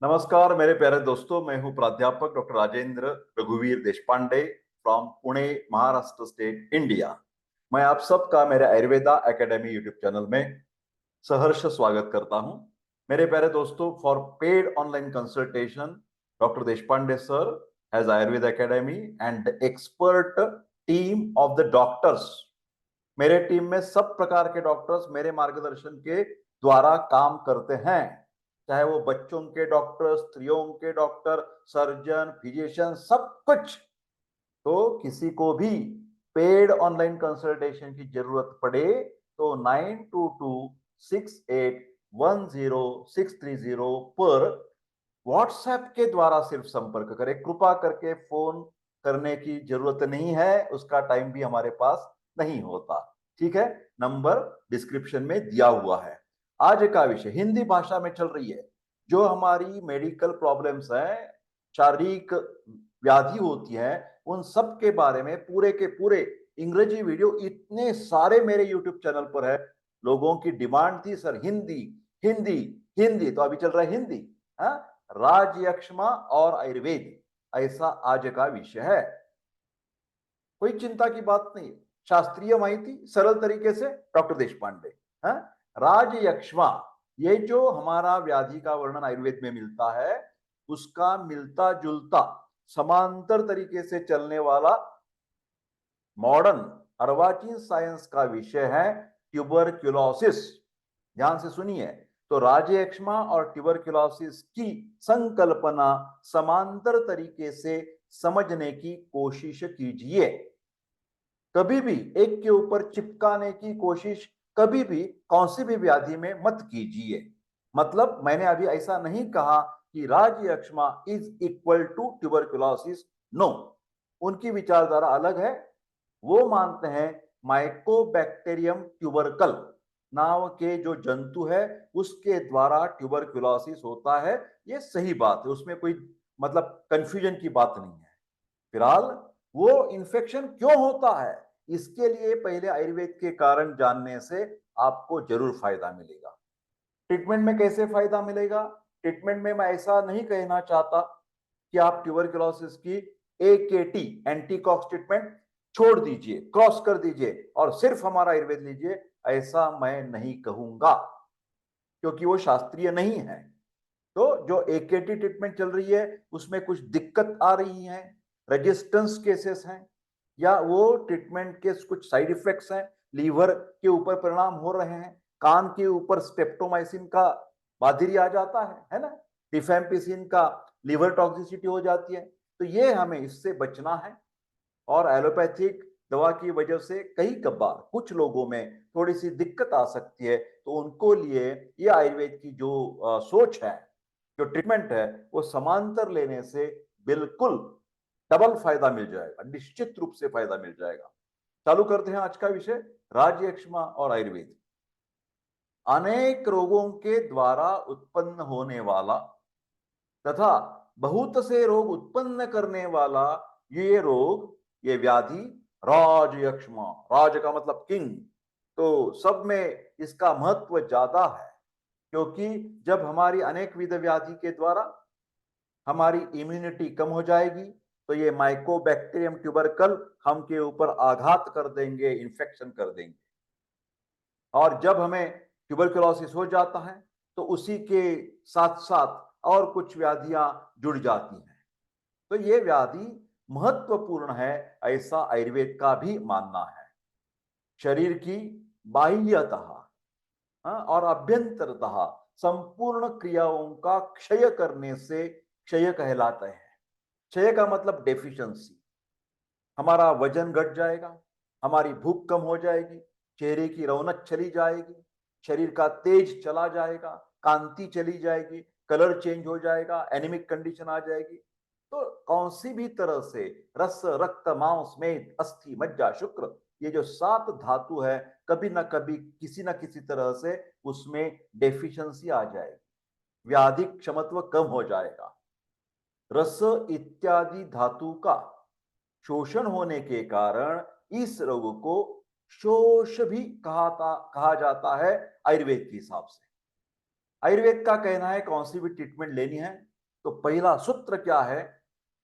नमस्कार मेरे प्यारे दोस्तों, मैं हूं प्राध्यापक डॉक्टर राजेंद्र रघुवीर Deshpande from Pune, Maharashtra state, India. मैं आप सबका मेरे आयुर्वेदा एकेडमी यूट्यूब चैनल में सहर्ष स्वागत करता हूं। मेरे प्यारे दोस्तों, for paid online consultation, doctor Deshpande sir has Ayurveda academy and expert team of the doctors. मेरे टीम में सब प्रकार के डॉक्टर्स मेरे मार्गदर्शन के द्वारा काम करते हैं, चाहे वो बच्चों के डॉक्टर, स्त्रियों के डॉक्टर, सर्जन, फिजिशियन, सब कुछ। तो किसी को भी पेड ऑनलाइन कंसल्टेशन की जरूरत पड़े तो 9226810630 पर व्हाट्सएप के द्वारा सिर्फ संपर्क करें। कृपा करके फोन करने की जरूरत नहीं है, उसका टाइम भी हमारे पास नहीं होता। ठीक है, नंबर डिस्क्रिप्शन में दिया हुआ है। आज का विषय हिंदी भाषा में चल रही है। जो हमारी मेडिकल प्रॉब्लम्स हैं, शारीरिक व्याधि होती है, उन सब के बारे में पूरे के पूरे अंग्रेजी वीडियो इतने सारे मेरे यूट्यूब चैनल पर है। लोगों की डिमांड थी, सर हिंदी हिंदी हिंदी, तो अभी चल रहा है हिंदी। हाँ, राजयक्ष्मा और आयुर्वेद, ऐसा आज का विषय है। कोई चिंता की बात नहीं, शास्त्रीय माहिती सरल तरीके से डॉक्टर देशपांडे। हाँ, राजयक्ष्मा, ये जो हमारा व्याधि का वर्णन आयुर्वेद में मिलता है, उसका मिलता जुलता समांतर तरीके से चलने वाला मॉडर्न अर्वाचीन साइंस का विषय है ट्यूबरक्यूलोसिस। ध्यान से सुनिए। तो राजयक्ष्मा और ट्यूबरक्यूलोसिस की संकल्पना समांतर तरीके से समझने की कोशिश कीजिए। कभी भी एक के ऊपर चिपकाने की कोशिश कभी भी कौन सी भी व्याधि में मत कीजिए। मतलब मैंने अभी ऐसा नहीं कहा कि राजयक्ष्मा is equal to tuberculosis, no, उनकी विचारधारा अलग है। वो मानते हैं माइकोबैक्टीरियम ट्यूबरकल नाम के जो जंतु है, उसके द्वारा ट्यूबरक्यूलोसिस होता है। ये सही बात है, उसमें कोई मतलब कंफ्यूजन की बात नहीं है। फिलहाल वो इंफेक्शन क्यों होता है, इसके लिए पहले आयुर्वेद के कारण जानने से आपको जरूर फायदा मिलेगा। ट्रीटमेंट में कैसे फायदा मिलेगा? ट्रीटमेंट में मैं ऐसा नहीं कहना चाहता कि आप ट्यूबरकुलोसिस की एकेटी एंटीकॉक्स ट्रीटमेंट छोड़ दीजिए, क्रॉस कर दीजिए और सिर्फ हमारा आयुर्वेद लीजिए, ऐसा मैं नहीं कहूंगा, क्योंकि वो शास्त्रीय नहीं है। तो जो एकेटी ट्रीटमेंट चल रही है उसमें कुछ दिक्कत आ रही है, रेजिस्टेंस केसेस हैं, या वो ट्रीटमेंट के कुछ साइड इफेक्ट्स हैं, लीवर के ऊपर परिणाम हो रहे हैं, कान के ऊपर स्टेप्टोमाइसिन का बाधिरी आ जाता है ना, रिफेम्पिसिन का लीवर टॉक्सिसिटी हो जाती है। तो ये हमें इससे बचना है। और एलोपैथिक दवा की वजह से कई कबार कुछ लोगों में थोड़ी सी दिक्कत आ सकती है, तो उनको लिए ये आयुर्वेद की जो सोच है, जो ट्रीटमेंट है, वो समांतर लेने से बिल्कुल डबल फायदा मिल जाएगा, निश्चित रूप से फायदा मिल जाएगा। चालू करते हैं आज का विषय, राजयक्ष्मा और आयुर्वेद। अनेक रोगों के द्वारा उत्पन्न होने वाला तथा बहुत से रोग उत्पन्न करने वाला ये रोग, ये व्याधि राजयक्ष्मा, राज का मतलब किंग, तो सब में इसका महत्व ज्यादा है। क्योंकि जब हमारी अनेक विध व्याधि के द्वारा हमारी इम्यूनिटी कम हो जाएगी, तो ये माइकोबैक्टीरियम ट्यूबरकल हम के ऊपर आघात कर देंगे, इन्फेक्शन कर देंगे। और जब हमें ट्यूबरकुलोसिस हो जाता है तो उसी के साथ साथ और कुछ व्याधियां जुड़ जाती हैं। तो ये व्याधि महत्वपूर्ण है, ऐसा आयुर्वेद का भी मानना है। शरीर की बाह्यतः और अभ्यंतरतः संपूर्ण क्रियाओं का क्षय करने से क्षय कहलाता है। क्षय का मतलब डेफिशिएंसी। हमारा वजन घट जाएगा, हमारी भूख कम हो जाएगी, चेहरे की रौनक चली जाएगी, शरीर का तेज चला जाएगा, कांति चली जाएगी, कलर चेंज हो जाएगा, एनीमिक कंडीशन आ जाएगी। तो कौन सी भी तरह से रस, रक्त, मांस, मेद, अस्थि, मज्जा, शुक्र, ये जो 7 धातु है, कभी ना कभी किसी ना किसी तरह से उसमें डेफिशिएंसी आ जाएगी, व्याधि क्षमत्व कम हो जाएगा। रस इत्यादि धातु का शोषण होने के कारण इस रोग को शोष भी कहा जाता है आयुर्वेद के हिसाब से। आयुर्वेद का कहना है कौन सी भी ट्रीटमेंट लेनी है तो पहला सूत्र क्या है?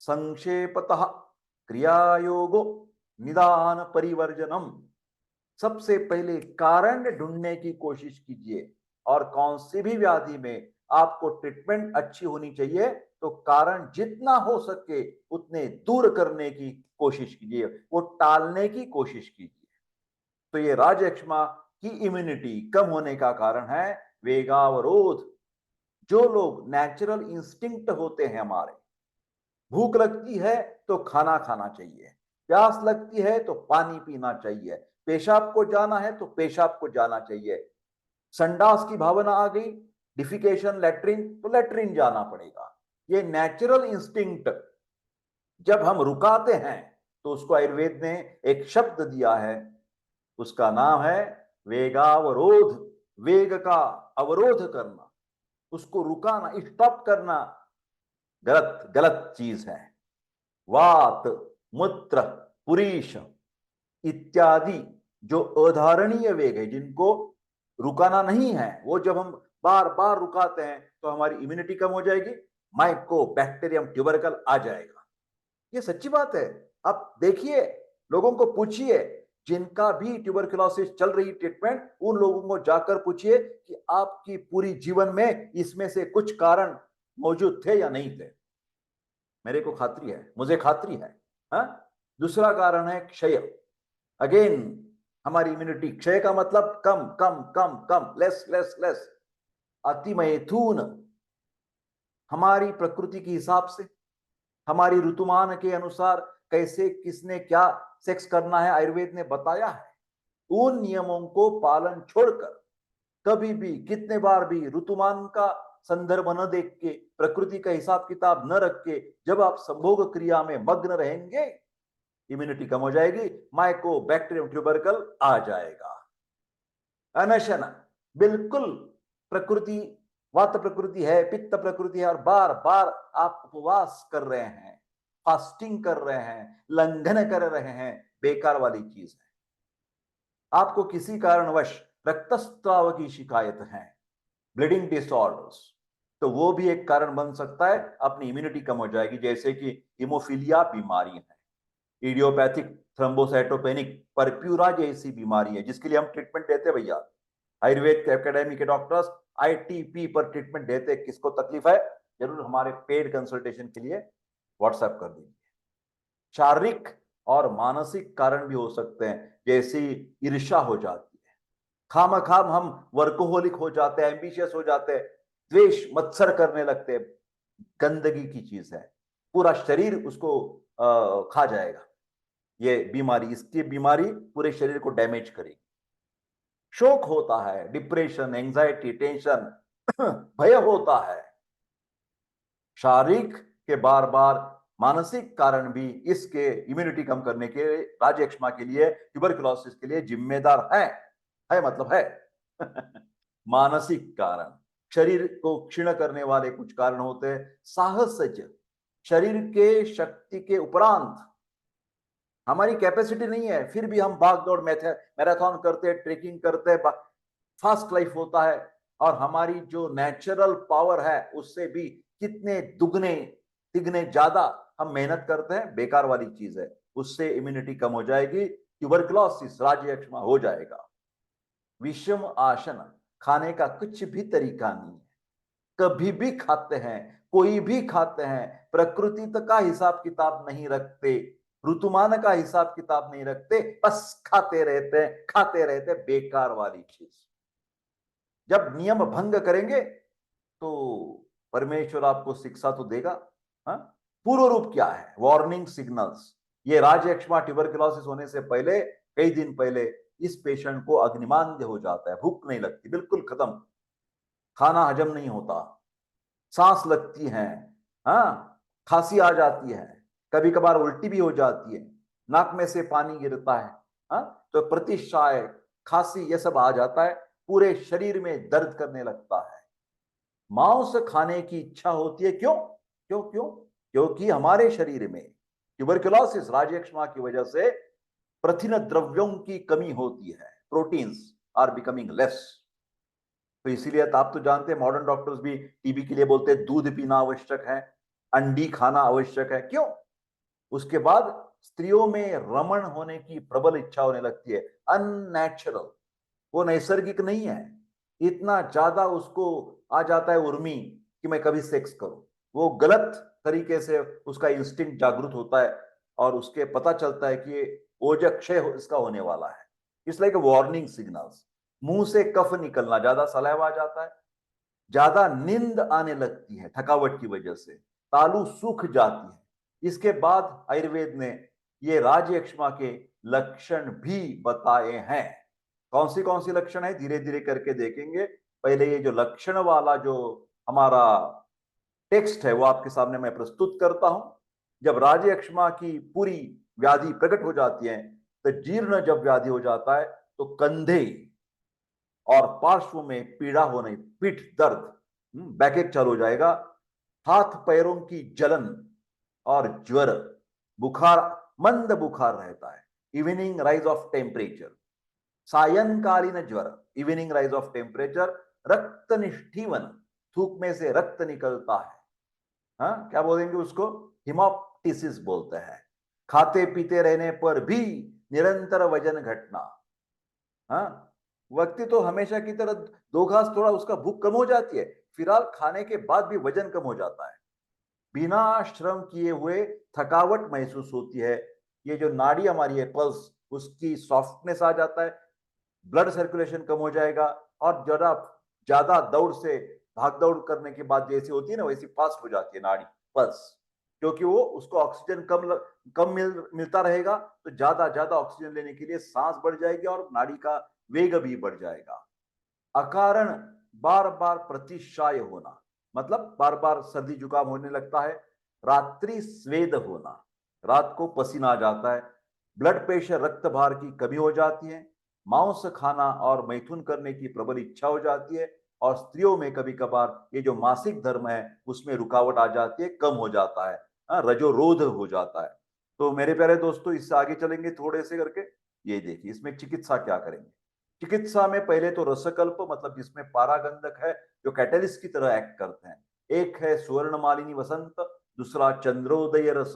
संक्षेपतः क्रियायोगो निदान परिवर्जनम। सबसे पहले कारण ढूंढने की कोशिश कीजिए, और कौन सी भी व्याधि में आपको ट्रीटमेंट अच्छी होनी चाहिए तो कारण जितना हो सके उतने दूर करने की कोशिश कीजिए, वो टालने की कोशिश कीजिए। तो ये राजयक्ष्मा की इम्यूनिटी कम होने का कारण है वेगावरोध। जो लोग नेचुरल इंस्टिंक्ट होते हैं, हमारे भूख लगती है तो खाना खाना चाहिए, प्यास लगती है तो पानी पीना चाहिए, पेशाब को जाना है तो पेशाब को जाना चाहिए, संडास की भावना आ गई, डिफिकेशन लैट्रिन, तो लैट्रिन जाना पड़ेगा। ये नेचुरल इंस्टिंक्ट जब हम रुकाते हैं तो उसको आयुर्वेद ने एक शब्द दिया है, उसका नाम है वेगावरोध। वेग का अवरोध करना, उसको रुकाना, स्टॉप करना गलत गलत चीज है। वात, मूत्र, पुरीश इत्यादि जो अधारणीय वेग है, जिनको रुकाना नहीं है, वो जब हम बार बार रुकाते हैं तो हमारी इम्यूनिटी कम हो जाएगी, माइको बैक्टीरियम ट्यूबरकल आ जाएगा। ये सच्ची बात है। आप देखिए, लोगों को पूछिए, जिनका भी ट्यूबरकुलोसिस चल रही ट्रीटमेंट, उन लोगों को जाकर पूछिए कि आपकी पूरी जीवन में इसमें से कुछ कारण मौजूद थे या नहीं थे। मेरे को खात्री है, मुझे खात्री है। हा? दूसरा कारण है क्षय। अगेन, हमारी इम्यूनिटी, क्षय का मतलब कम कम कम कम, लेस लेस लेस। अतिमैथुन, हमारी प्रकृति के हिसाब से, हमारी ऋतुमान के अनुसार कैसे किसने क्या सेक्स करना है, आयुर्वेद ने बताया है। उन नियमों को पालन छोड़कर कभी भी कितने बार भी ऋतुमान का संदर्भ न देख के, प्रकृति का हिसाब किताब न रख के जब आप संभोग क्रिया में मग्न रहेंगे, इम्यूनिटी कम हो जाएगी, माइको बैक्टीरियम ट्यूबरकल आ जाएगा। अनशन, बिल्कुल प्रकृति, वात प्रकृति है, पित्त प्रकृति है, और बार बार आप उपवास कर रहे हैं, फास्टिंग कर रहे हैं, लंघन कर रहे हैं, बेकार वाली चीज है। आपको किसी कारणवश रक्तस्राव की शिकायत है, ब्लीडिंग डिसऑर्डर्स, तो वो भी एक कारण बन सकता है, अपनी इम्यूनिटी कम हो जाएगी। जैसे कि हिमोफीलिया बीमारी है, इडियोपैथिक थ्रोम्बोसाइटोपेनिक परप्यूरा जैसी बीमारी है, जिसके लिए हम ट्रीटमेंट देते हैं भैया। आयुर्वेद के एकेडमी के डॉक्टर्स आईटीपी पर ट्रीटमेंट देते हैं। किसको तकलीफ है, जरूर हमारे पेड कंसल्टेशन के लिए व्हाट्सएप कर दीजिए। शारीरिक और मानसिक कारण भी हो सकते हैं, जैसी ईर्ष्या हो जाती है, खामखाम हम वर्कोहोलिक हो जाते हैं, एम्बिशियस हो जाते हैं, द्वेष मत्सर करने लगते हैं, गंदगी की चीज है, पूरा शरीर उसको खा जाएगा। ये बीमारी, इसकी बीमारी पूरे शरीर को डैमेज करेगी। शोक होता है, डिप्रेशन, एंजाइटी, टेंशन, भय होता है। शारीरिक के बार बार मानसिक कारण भी इसके इम्यूनिटी कम करने के, राजयक्ष्मा के लिए, ट्यूबरकुलोसिस के लिए जिम्मेदार है मतलब है। मानसिक कारण, शरीर को क्षीण करने वाले कुछ कारण होते हैं। साहसज, शरीर के शक्ति के उपरांत हमारी कैपेसिटी नहीं है, फिर भी हम भाग दौड़ मैराथन करते हैं, ट्रेकिंग करते हैं, फास्ट लाइफ होता है, और हमारी जो नेचुरल पावर है उससे भी कितने दुगने तिगने ज्यादा हम मेहनत करते हैं, बेकार वाली चीज है। उससे इम्यूनिटी कम हो जाएगी, ट्यूबरकुलोसिस, राजयक्ष्मा हो जाएगा। विषम आसन, खाने का कुछ भी तरीका नहीं है, कभी भी खाते हैं, कोई भी खाते हैं, प्रकृति का हिसाब किताब नहीं रखते, ऋतुमान का हिसाब किताब नहीं रखते, बस खाते रहते, बेकार वाली चीज। जब नियम भंग करेंगे तो परमेश्वर आपको शिक्षा तो देगा। हाँ? पूर्व रूप क्या है, वार्निंग सिग्नल्स। ये राजयक्ष्मा ट्यूबरकुलोसिस होने से पहले, कई दिन पहले, इस पेशेंट को अग्निमांद्य हो जाता है, भूख नहीं लगती, बिल्कुल खत्म, खाना हजम नहीं होता, सांस लगती है, हाँ, खांसी आ जाती है, कभी कभार उल्टी भी हो जाती है, नाक में से पानी गिरता है, हाँ, तो प्रतिशाय, खांसी, ये सब आ जाता है, पूरे शरीर में दर्द करने लगता है, मांस खाने की इच्छा होती है। क्यों क्यों क्यों? क्योंकि हमारे शरीर में ट्यूबरकुलोसिस, राजयक्ष्मा की वजह से प्रथिन द्रव्यों की कमी होती है, प्रोटीन्स आर बिकमिंग लेस। तो इसीलिए आप तो जानते हैं, मॉडर्न डॉक्टर्स भी टीबी के लिए बोलते हैं दूध पीना आवश्यक है, अंडी खाना आवश्यक है। क्यों? उसके बाद स्त्रियों में रमण होने की प्रबल इच्छा होने लगती है, अननेचुरल, वो नैसर्गिक नहीं है। इतना ज्यादा उसको आ जाता है उर्मी कि मैं कभी सेक्स करूं, वो गलत तरीके से उसका इंस्टिंक्ट जागृत होता है और उसके पता चलता है कि ये ओजक्षय इसका होने वाला है। इसलिए कि वार्निंग सिग्नल्स, मुंह से कफ निकलना, ज्यादा सलाइवा आ जाता है, ज्यादा नींद आने लगती है थकावट की वजह से, तालू सूख जाती है। इसके बाद आयुर्वेद ने ये राजयक्ष्मा के लक्षण भी बताए हैं। कौन सी लक्षण है, धीरे धीरे करके देखेंगे। पहले ये जो लक्षण वाला जो हमारा टेक्स्ट है वो आपके सामने मैं प्रस्तुत करता हूं। जब राजयक्ष्मा की पूरी व्याधि प्रकट हो जाती है, तो जीर्ण जब व्याधि हो जाता है तो कंधे और पार्श्व में पीड़ा होने, पीठ दर्द, बैकएक चालू हो जाएगा, हाथ पैरों की जलन और ज्वर, बुखार, मंद बुखार रहता है, इवनिंग राइज ऑफ टेम्परेचर, सायंकालीन ज्वर, इवनिंग राइज ऑफ टेम्परेचर, रक्त निष्ठीवन, थूक में से रक्त निकलता है। हाँ, क्या बोलेंगे उसको, हिमोप्टिसिस बोलते हैं। खाते पीते रहने पर भी निरंतर वजन घटना। हाँ, व्यक्ति तो हमेशा की तरह दो घास थोड़ा उसका भूख कम हो जाती है, फिलहाल खाने के बाद भी वजन कम हो जाता है, बिना श्रम किए हुए थकावट महसूस होती है। ये जो नाड़ी हमारी है पल्स, उसकी सॉफ्टनेस आ जाता है, ब्लड सर्कुलेशन कम हो जाएगा, और जरा ज्यादा दौड़ से, भाग दौड़ करने के बाद जैसी होती है ना, वैसी फास्ट हो जाती है नाड़ी पल्स, क्योंकि वो उसको ऑक्सीजन कम मिलता रहेगा, तो ज्यादा ज्यादा ऑक्सीजन लेने के लिए सांस बढ़ जाएगी और नाड़ी का वेग भी बढ़ जाएगा। अकारण बार बार प्रतिशाय होना, मतलब बार बार सर्दी जुकाम होने लगता है। रात्रि स्वेद होना, रात को पसीना आ जाता है। ब्लड प्रेशर, रक्त भार की कमी हो जाती है। मांस खाना और मैथुन करने की प्रबल इच्छा हो जाती है। और स्त्रियों में कभी कभार ये जो मासिक धर्म है उसमें रुकावट आ जाती है, कम हो जाता है, रजोरोध हो जाता है। तो मेरे प्यारे दोस्तों, इससे आगे चलेंगे थोड़े से करके। ये देखिए इसमें चिकित्सा क्या करेंगे। चिकित्सा में पहले तो रसकल्प, मतलब जिसमें पारागंधक है, जो कैटलिस्ट की तरह एक्ट करते हैं। एक है सुवर्ण मालिनी वसंत, दूसरा चंद्रोदय रस,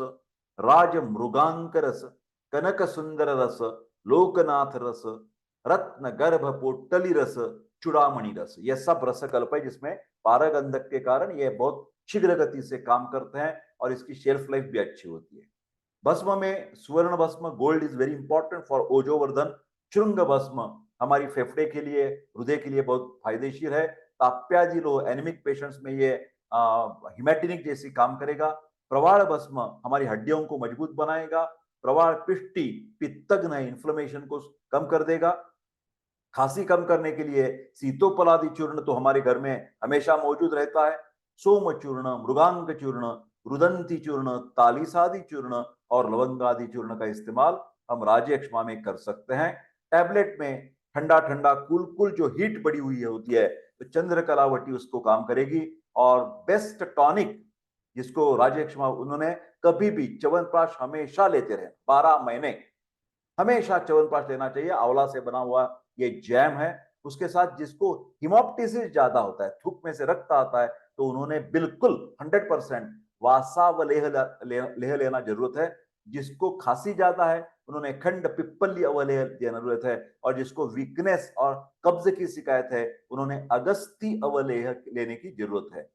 राज मृगांक रस, कनक सुंदर रस, लोकनाथ रस, रत्न गर्भ पोटली रस, चुड़ामणि रस। यह सब रसकल्प है जिसमें पारगंधक के कारण ये बहुत शीघ्र गति से काम करते हैं और इसकी शेल्फ लाइफ भी अच्छी होती है। भस्म में सुवर्ण भस्म, gold is very important for ओजोवर्धन। श्रृंग भस्म हमारी फेफड़े के लिए, हृदय के लिए बहुत फायदेशीर है। ताप्याजी लो एनिमिक पेशेंट्स में ये हिमेटिनिक जैसी काम करेगा। प्रवाल भस्म हमारी हड्डियों को मजबूत बनाएगा। प्रवाल पिष्टि पित्तग्न इन्फ्लेमेशन को कम कर देगा। खांसी कम करने के लिए सीतोपलादि चूर्ण तो हमारे घर में हमेशा मौजूद रहता है। सोम चूर्ण, मृगांक चूर्ण, रुदंती चूर्ण, तालिसादि चूर्ण और लवंगादि चूर्ण का इस्तेमाल हम राजयक्ष्मा में कर सकते हैं। टैबलेट में ठंडा ठंडा कूल कूल जो हीट बढ़ी हुई होती है, तो चंद्रकलावटी उसको काम करेगी। और बेस्ट टॉनिक जिसको राजयक्ष्मा, उन्होंने कभी भी च्यवनप्राश हमेशा लेते रहे, 12 महीने हमेशा च्यवनप्राश लेना चाहिए। आंवला से बना हुआ ये जैम है। उसके साथ जिसको हिमोप्टिसिस ज्यादा होता है, थूक में से रक्त आता है, तो उन्होंने बिल्कुल 100% वासावलेह लेह लेना जरूरत है। जिसको खांसी ज्यादा है उन्होंने खंड पिप्पली अवलेह लेना जरूरत है। और जिसको वीकनेस और कब्ज की शिकायत है उन्होंने अगस्ती अवलेह लेने की जरूरत है।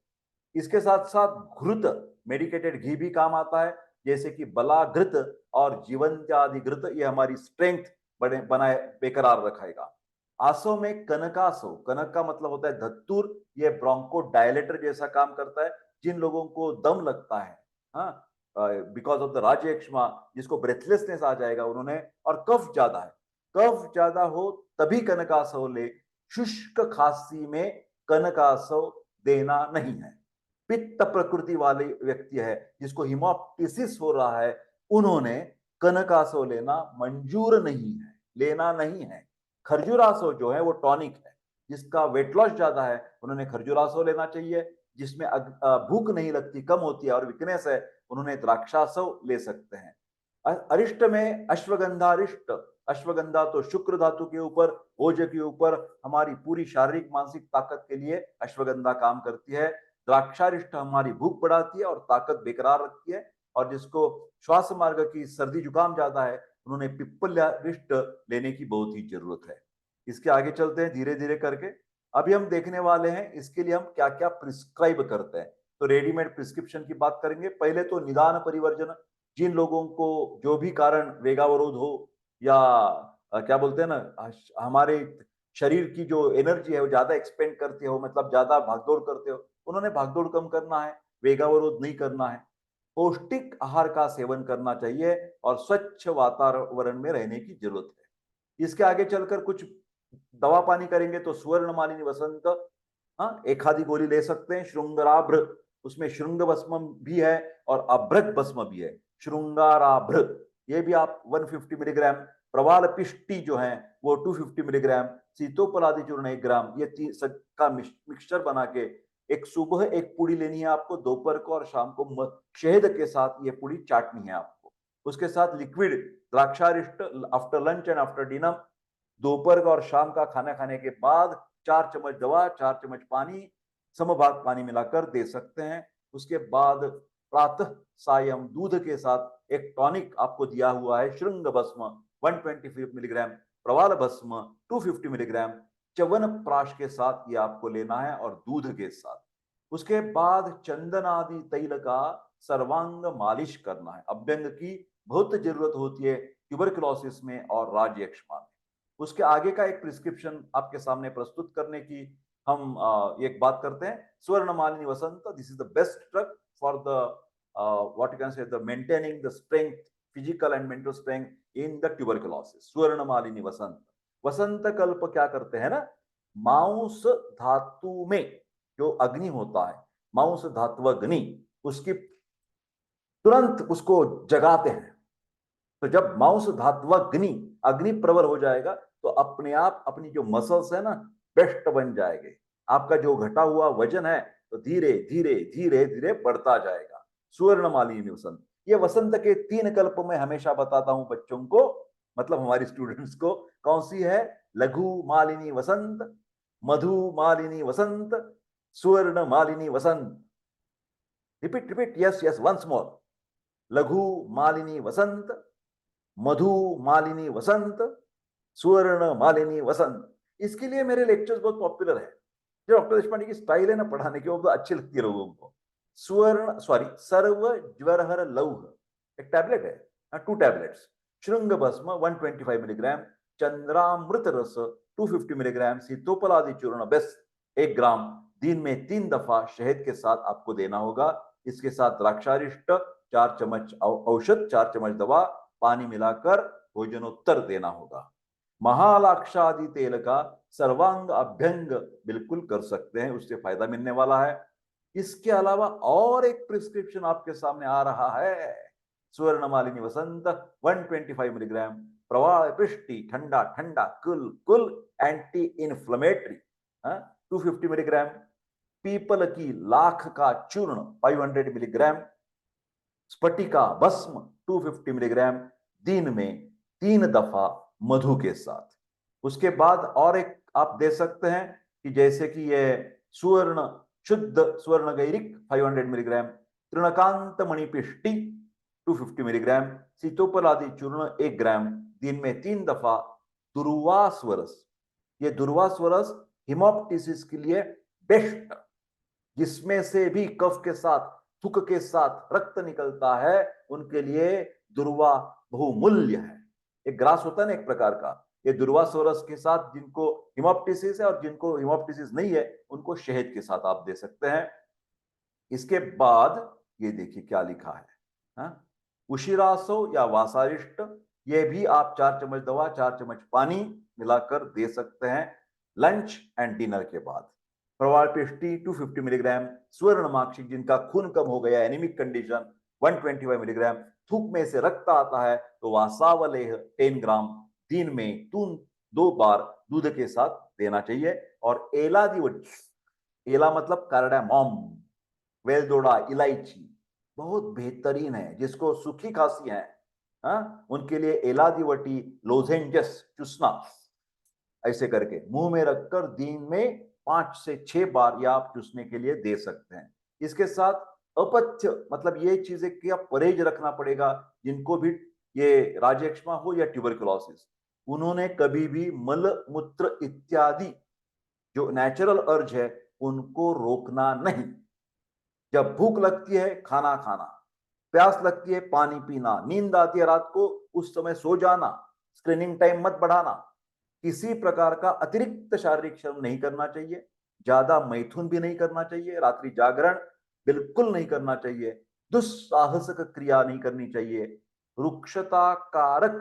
इसके साथ साथ घृत, मेडिकेटेड घी भी काम आता है, जैसे कि बलाघृत और जीवंत्यादि घृत, ये हमारी स्ट्रेंथ बनाए बेकरार रखेगा। आसव में कनकासव, कनक का मतलब होता है धतूर, ये ब्रोंको डायलेटर जैसा काम करता है। जिन लोगों को दम लगता है, हाँ, बिकॉज ऑफ द राजयक्ष्मा, जिसको ब्रेथलेसनेस आ जाएगा उन्होंने, और कफ ज्यादा है, कफ ज्यादा हो तभी कनकासव ले। शुष्क खांसी में कनकासव देना नहीं है। पित्त प्रकृति वाले व्यक्ति है जिसको हिमोप्टिसिस हो रहा है, उन्होंने कनकासव लेना मंजूर नहीं है, लेना नहीं है। खरजूरासव जो है वो टॉनिक है। जिसका वेट लॉस ज्यादा है उन्होंने खरजूरासव लेना चाहिए। जिसमें भूख नहीं लगती, कम होती है और वीकनेस है, उन्होंने द्राक्षासव ले सकते हैं। अरिष्ट में अश्वगंधा अरिष्ट, अश्वगंधा तो शुक्र धातु के ऊपर, ओज के ऊपर, हमारी पूरी शारीरिक मानसिक ताकत के लिए अश्वगंधा काम करती है। द्राक्षारिष्ट हमारी भूख बढ़ाती है और ताकत बेकरार रखती है, और जिसको श्वास मार्ग की सर्दी जुकाम ज्यादा है उन्होंने पिप्पलारिष्ट लेने की बहुत ही जरूरत है। इसके आगे चलते हैं धीरे धीरे करके। अभी हम देखने वाले हैं इसके लिए हम क्या क्या प्रिस्क्राइब करते हैं। तो रेडीमेड प्रिस्क्रिप्शन की बात करेंगे। पहले तो निदान परिवर्जन, जिन लोगों को जो भी कारण वेगावरोध हो या क्या बोलते हैं ना, हमारे शरीर की जो एनर्जी है वो ज्यादा एक्सपेंड करते हो, मतलब ज्यादा भागदौड़ करते हो, उन्होंने भागदौड़ कम करना है, वेगावरोध नहीं करना है, पौष्टिक आहार का सेवन करना चाहिए और स्वच्छ वातावरण में रहने की जरूरत है। इसके आगे चलकर कुछ दवा पानी करेंगे। तो स्वर्ण मालिनी वसंत, हाँ, एक आधी गोली ले सकते हैं। श्रृंगाराभ्र, उसमें श्रृंग भस्म भी है और अभ्रक भस्म भी है। श्रृंगाराभ्र ये भी आप 150 मिलीग्राम, प्रवाल पिष्टी जो है वो 250 मिलीग्राम, सीतोपलादि चूर्ण 1 ग्राम, ये का मिक्सचर बना के एक सुबह एक पुड़ी लेनी है आपको, दोपहर को और शाम को शहद के साथ ये पुड़ी चाटनी है आपको। उसके साथ लिक्विड द्राक्षारिष्ट after lunch and after dinner, दोपहर का और शाम का खाना खाने के बाद 4 चम्मच दवा 4 चम्मच पानी, समभाग पानी मिलाकर दे सकते हैं। उसके बाद प्रातः सायं दूध के साथ एक टॉनिक आपको दिया हुआ है, श्रृंग भस्म 125 मिलीग्राम, प्रवाल भस्म 250 मिलीग्राम, च्यवन प्राश के साथ ये आपको लेना है और दूध के साथ। उसके बाद चंदन आदि तैल का सर्वांग मालिश करना है। अभ्यंग की बहुत जरूरत होती है ट्यूबरकुलोसिस में और राजयक्ष्मा में। उसके आगे का एक प्रिस्क्रिप्शन आपके सामने प्रस्तुत करने की हम एक बात करते हैं। स्वर्ण मालिनी वसंत, this is the best drug for the what you can say the maintaining the strength, physical and mental strength in the tuberculosis. स्वर्ण मालिनी वसंत, वसंत कल्प क्या करते हैं ना, मांस धातु में जो अग्नि होता है, मांस धात्वग्नि, उसकी तुरंत उसको जगाते हैं। तो जब मांस धात्वग्नि अग्नि प्रबल हो जाएगा तो अपने आप अपनी जो मसल्स है ना बेस्ट बन जाएंगे। आपका जो घटा हुआ वजन है तो धीरे धीरे धीरे धीरे बढ़ता जाएगा। सुवर्ण मालिनी वसंत, ये वसंत के 3 कल्प में हमेशा बताता हूं बच्चों को, मतलब हमारी स्टूडेंट्स को। कौन सी है? लघु मालिनी वसंत, मधु मालिनी वसंत, सुवर्ण मालिनी वसंत। Repeat repeat, yes yes, once more. लघु मालिनी वसंत, मधु मालिनी वसंत, सुवर्ण मालिनी वसंत। इसके लिए मेरे लेक्चर्स बहुत पॉपुलर है। जो डॉक्टर देशपांडे की स्टाइल है ना पढ़ाने की, वो बहुत अच्छी लगती है लोगों को। सुवर्ण सॉरी सर्व ज्वरहर लौह एक टैबलेट है, 2 टैबलेट्स। श्रृंग भस्म 125 मिलीग्राम, चंद्रामृत रस 250 मिलीग्राम, सीतोपलादि चूर्ण बेस 1 ग्राम, दिन में 3 दफा शहद के साथ आपको देना होगा। इसके साथ द्राक्षारिष्ट 4 चम्मच औषध, 4 चम्मच दवा, पानी मिलाकर भोजनोत्तर देना होगा। महालाक्षादि तेल का सर्वांग अभ्यंग बिल्कुल कर सकते हैं, उससे फायदा मिलने वाला है। इसके अलावा और एक प्रिस्क्रिप्शन आपके सामने आ रहा है। स्वर्ण मालिनी वसंत 125 मिलीग्राम, प्रवाह पृष्टि ठंडा ठंडा कुल कुल एंटी इन्फ्लेमेटरी 250 मिलीग्राम, पीपल की लाख का चूर्ण 500 मिलीग्राम, स्फटिका भस्म 250 मिलीग्राम, दिन में 3 दफा मधु के साथ। उसके बाद और एक आप दे सकते हैं कि जैसे कि ये सुवर्ण शुद्ध स्वर्ण गैरिक 500 मिलीग्राम, तृणकांत मणिपिष्टि 250 मिलीग्राम, सीतोपलादि चूर्ण 1 ग्राम, दिन में 3 दफा। दुर्वास्वरस, ये दुर्वास्वरस हिमोप्टिसिस के लिए बेस्ट, जिसमें से भी कफ के साथ थुक के साथ रक्त निकलता है, उनके लिए दुर्वा बहुमूल्य है। एक ग्रास होता है ना एक प्रकार का, ये दुर्वासोरस के साथ जिनको हिमोप्टिसिस है और जिनको हिमोप्टिसिस नहीं है उनको शहद के साथ आप दे सकते हैं। इसके बाद ये देखिए क्या लिखा है, हाँ? उशिरासो या वासारिष्ट, ये भी आप 4 चम्मच दवा 4 चम्मच पानी मिलाकर दे सकते हैं लंच एंड डिनर के बाद। प्रवाल पिष्टी 250 मिलीग्राम, स्वर्ण माक्षिक जिनका खून कम हो गया एनीमिक कंडीशन 125 मिलीग्राम, थूक में से रक्त आता है तो वासावलेह 10 ग्राम, दिन में 2 बार दूध के साथ देना चाहिए। और एलादिवटी, एला मतलब कार्डामोम, वेलदोड़ा, इलायची बहुत बेहतरीन है। जिसको सूखी खांसी है, उनके लिए एलादिवटी लोजेंजस चूसना, ऐसे करके मुंह में रखकर दिन में 5 से 6 बार या आप चूसने के लिए दे सकते हैं। इसके साथ अपथ्य मतलब ये चीजें क्या परहेज रखना पड़ेगा, जिनको भी ये राजयक्ष्मा हो या ट्यूबरकुलोसिस, उन्होंने कभी भी मल मूत्र इत्यादि जो नेचुरल अर्ज है उनको रोकना नहीं। जब भूख लगती है खाना खाना, प्यास लगती है पानी पीना, नींद आती है रात को उस समय सो जाना, स्क्रीनिंग टाइम मत बढ़ाना, किसी प्रकार का अतिरिक्त शारीरिक श्रम नहीं करना चाहिए, ज्यादा मैथुन भी नहीं करना चाहिए, रात्रि जागरण बिल्कुल नहीं करना चाहिए, दुस्साहसिक क्रिया नहीं करनी चाहिए, रुक्षता कारक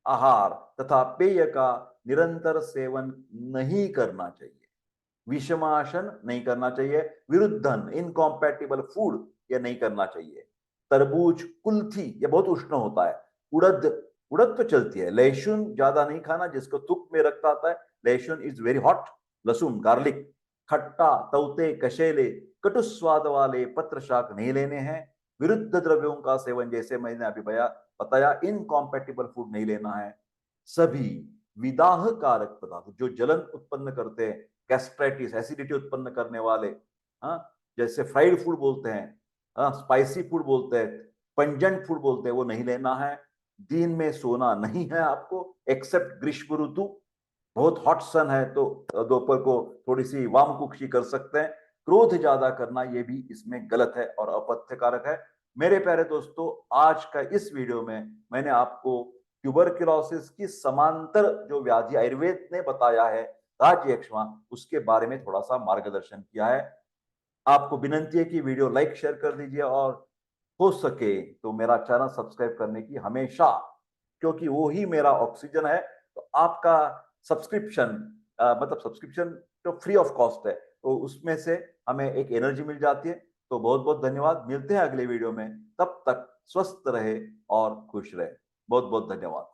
आहार तथा पेय का निरंतर सेवन नहीं करना चाहिए, विषमाशन नहीं करना चाहिए, विरुद्धन इनकॉम्पैटिबल फूड ये नहीं करना चाहिए, तरबूज कुल्थी ये बहुत उष्ण होता है, उड़द उड़द तो चलती है, लहसुन ज्यादा नहीं खाना जिसको तुक में रक्त आता है, लहसुन इज वेरी हॉट, लहसुन गार्लिक, खट्टा तौते कशेले कटु स्वाद वाले पत्र शाक नहीं लेने हैं, विरुद्ध द्रव्यों का सेवन जैसे मैंने अभी बताया इनकॉम्पैटिबल फूड नहीं लेना है, सभी विदाह कारक पदार्थ जो जलन उत्पन्न करते हैं, गैस्ट्राइटिस एसिडिटी उत्पन्न करने वाले, हाँ, जैसे फ्राइड फूड बोलते हैं, हाँ, स्पाइसी फूड बोलते हैं, पंजेंट फूड बोलते हैं, वो नहीं लेना है, दिन में सोना नहीं है आपको एक्सेप्ट ग्रीष्म ऋतु, बहुत हॉट सन है तो दोपहर को थोड़ी सी वाम कुक्षी कर सकते हैं, क्रोध ज्यादा करना ये भी इसमें गलत है और अपथ्यकारक है। मेरे प्यारे दोस्तों, आज का इस वीडियो में मैंने आपको ट्यूबरक्लोसिस की समांतर जो व्याधि आयुर्वेद ने बताया है राज्यक्षमा, उसके बारे में थोड़ा सा मार्गदर्शन किया है। आपको विनंती है कि वीडियो लाइक शेयर कर दीजिए और हो सके तो मेरा चैनल सब्सक्राइब करने की हमेशा, क्योंकि वो ही मेरा ऑक्सीजन है। तो आपका सब्सक्रिप्शन मतलब सब्सक्रिप्शन तो फ्री ऑफ कॉस्ट है, तो उसमें से हमें एक एनर्जी मिल जाती है। तो बहुत बहुत धन्यवाद, मिलते हैं अगले वीडियो में, तब तक स्वस्थ रहे और खुश रहे। बहुत बहुत धन्यवाद।